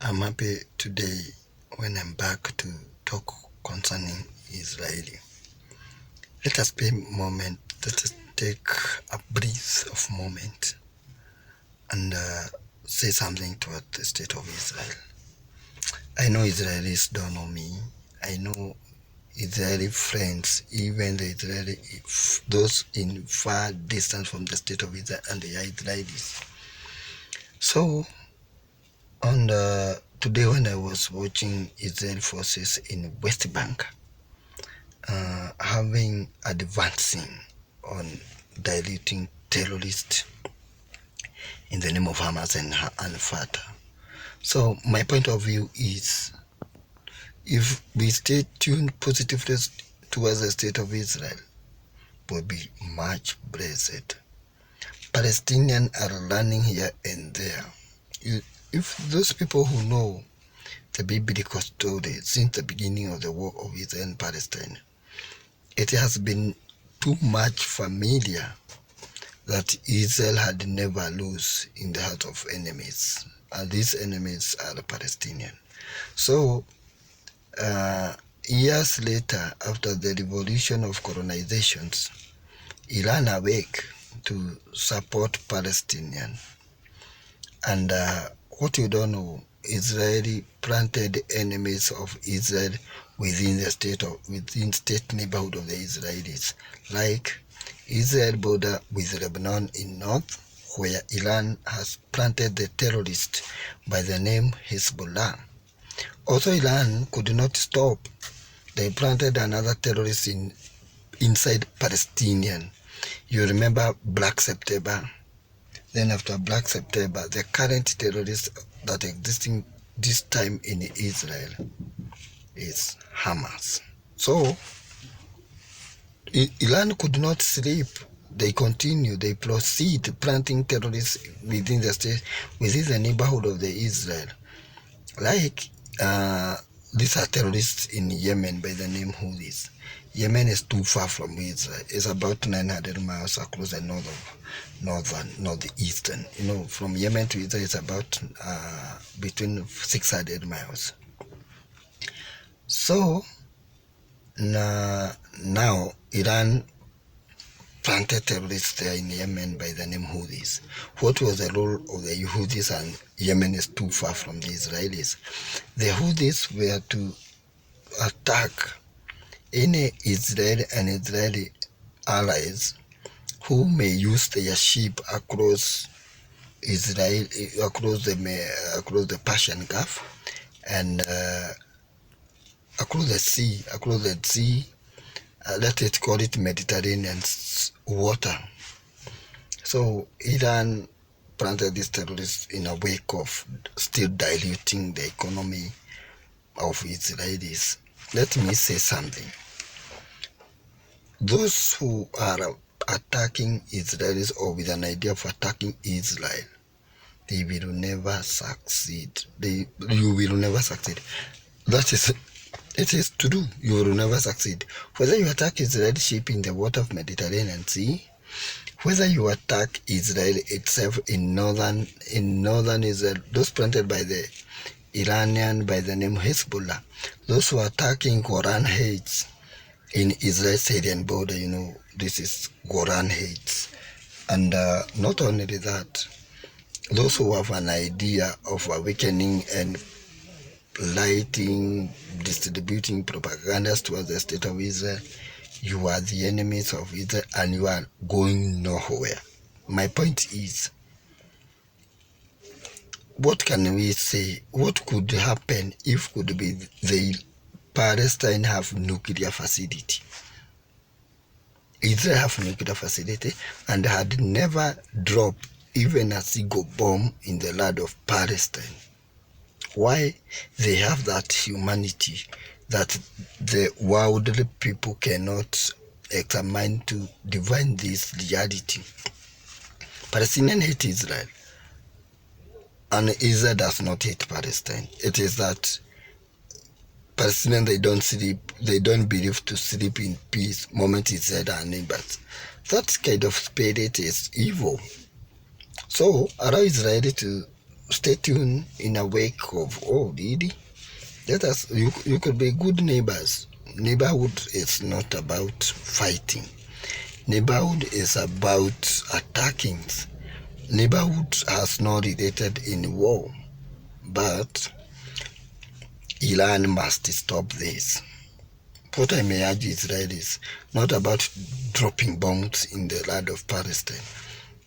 I'm happy today when I'm back to talk concerning Israeli. Let us pay a moment, let us take a breath of moment and say something toward the state of Israel. I know Israelis don't know me. I know Israeli friends, even the Israeli, those in far distance from the state of Israel, and they are Israelis. So, on today when I was watching Israel forces in West Bank, having advancing on diluting terrorists in the name of Hamas and Fatah. So my point of view is, if we stay tuned positively towards the state of Israel, we'll be much blessed. Palestinians are learning here and there. If those people who know the biblical story since the beginning of the war of Israel and Palestine, it has been too much familiar that Israel had never lose in the heart of enemies, and these enemies are the Palestinians. So years later, after the revolution of colonizations, Iran awake to support Palestinians. And what you don't know, Israeli planted enemies of Israel within state neighborhood of the Israelis, like Israel border with Lebanon in north, where Iran has planted the terrorist by the name Hezbollah. Also, Iran could not stop. They planted another terrorist inside Palestinian. You remember Black September? Then after Black September, the current terrorists that existing this time in Israel is Hamas. So Iran could not sleep. They continue, they proceed planting terrorists within the state, within the neighborhood of the Israel. Like these are terrorists in Yemen by the name Houthis. Yemen is too far from Israel. It's about 900 miles across the northeastern. From Yemen to Israel is about between 600 miles. So now Iran planted terrorists there in Yemen by the name Houthis. What was the role of the Houthis? And Yemen is too far from the Israelis. The Houthis were to attack any Israeli and Israeli allies who may use their ship across Israel, across the Persian Gulf, and across the sea. Let it call it Mediterranean water. So Iran planted these terrorists in a wake of still diluting the economy of Israelis. Let me say something. Those who are attacking Israelis or with an idea of attacking Israel, they will never succeed. You will never succeed. It is true. You will never succeed. Whether you attack Israeli ship in the water of Mediterranean Sea, whether you attack Israel itself in northern Israel, those planted by the Iranian by the name Hezbollah, those who are attacking Golan Heights in Israel's Syrian border, this is Golan Heights. And not only that, those who have an idea of awakening and lighting, distributing propagandas towards the state of Israel, you are the enemies of Israel and you are going nowhere. My point is, what can we say? What could happen if could be the Palestine have nuclear facility? Israel have nuclear facility and had never dropped even a single bomb in the land of Palestine. Why? They have that humanity that the worldly people cannot examine to divine this reality. Palestinians hate Israel, and Israel does not hate Palestine. It is that Palestinians, they don't sleep, they don't believe to sleep in peace moment Israel are neighbors. That kind of spirit is evil. So allow Israel to stay tuned in a wake of, oh, really? You could be good neighbors. Neighborhood is not about fighting. Neighborhood is about attacking. Neighborhood has not related in war, but Iran must stop this. What I may urge Israel is not about dropping bombs in the land of Palestine,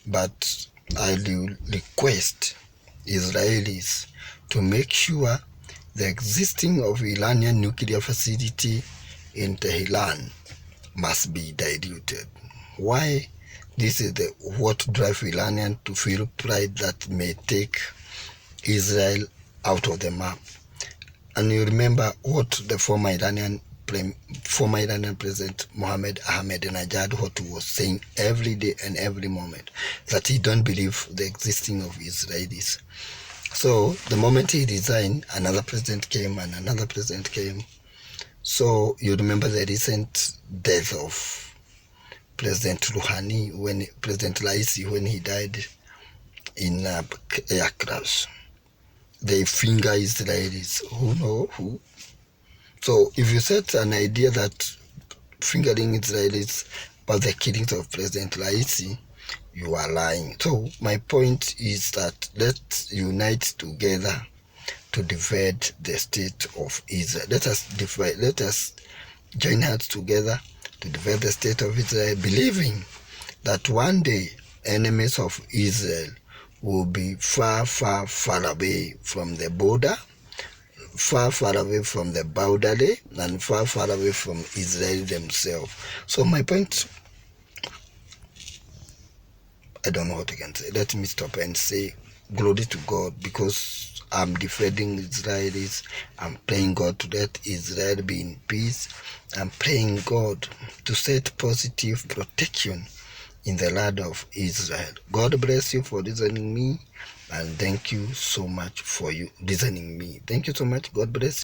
but I will request Israelis to make sure the existing of Iranian nuclear facility in Tehran must be diluted. Why? This is what drives Iranian to feel pride that may take Israel out of the map. And you remember what the former Iranian President Mohammed Ahmadinejad what was saying every day and every moment, that he don't believe the existing of Israelis. So the moment he resigned, another president came and another president came. So you remember the recent death of President Raisi, when he died in a air crash. They finger Israelis. Who know who? So if you set an idea that fingering Israelis about the killings of President Raisi, you are lying. So my point is that let's unite together to defend the state of Israel. Let us join hands together to defend the state of Israel, believing that one day enemies of Israel will be far, far, far away from the border, far, far away from the boundary, and far, far away from Israel themselves. So my point, I don't know what I can say. Let me stop and say glory to God, because I'm defending Israelis. I'm praying God to let Israel be in peace. I'm praying God to set positive protection in the land of Israel. God bless you for listening me, and thank you so much for you listening me. Thank you so much. God bless you.